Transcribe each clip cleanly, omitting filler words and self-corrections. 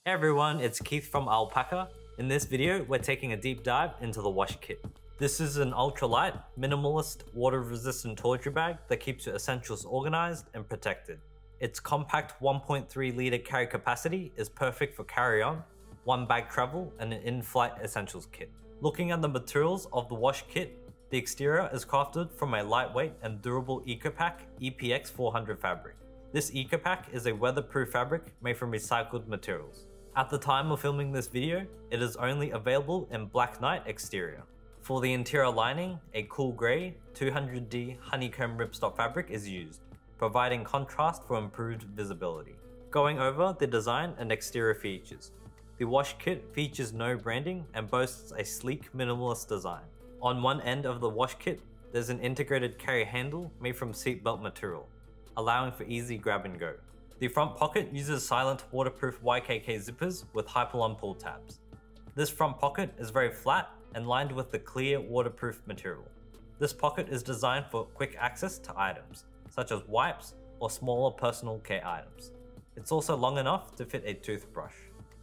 Hey everyone, it's Keith from ALPAKA. In this video, we're taking a deep dive into the wash kit. This is an ultralight, minimalist, water-resistant toiletry bag that keeps your essentials organized and protected. Its compact 1.3 litre carry capacity is perfect for carry-on, one bag travel, and an in-flight essentials kit. Looking at the materials of the wash kit, the exterior is crafted from a lightweight and durable ECOPAK EPX400 fabric. This ECOPAK is a weatherproof fabric made from recycled materials. At the time of filming this video, it is only available in Black Knight exterior. For the interior lining, a cool grey 200D honeycomb ripstop fabric is used, providing contrast for improved visibility. Going over the design and exterior features. The wash kit features no branding and boasts a sleek minimalist design. On one end of the wash kit, there's an integrated carry handle made from seatbelt material, allowing for easy grab and go. The front pocket uses silent waterproof YKK zippers with Hyperlon pull tabs. This front pocket is very flat and lined with the clear waterproof material. This pocket is designed for quick access to items, such as wipes or smaller personal care items. It's also long enough to fit a toothbrush.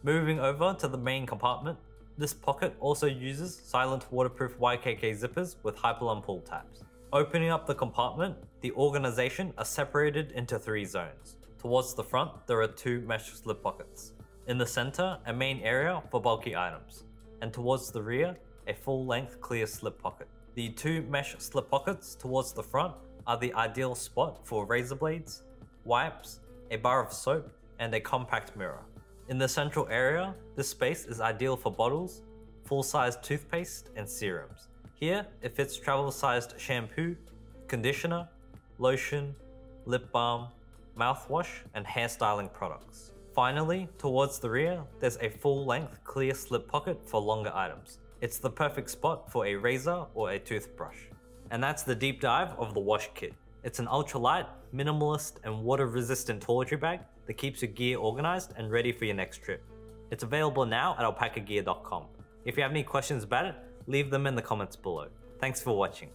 Moving over to the main compartment, this pocket also uses silent waterproof YKK zippers with Hyperlon pull tabs. Opening up the compartment, the organization are separated into 3 zones. Towards the front, there are 2 mesh slip pockets. In the center, a main area for bulky items. And towards the rear, a full-length clear slip pocket. The 2 mesh slip pockets towards the front are the ideal spot for razor blades, wipes, a bar of soap, and a compact mirror. In the central area, this space is ideal for bottles, full-size toothpaste, and serums. Here, it fits travel-sized shampoo, conditioner, lotion, lip balm, mouthwash, and hairstyling products. Finally, towards the rear, there's a full-length clear slip pocket for longer items. It's the perfect spot for a razor or a toothbrush. And that's the deep dive of the wash kit. It's an ultralight, minimalist, and water-resistant toiletry bag that keeps your gear organized and ready for your next trip. It's available now at alpakagear.com. If you have any questions about it, leave them in the comments below. Thanks for watching.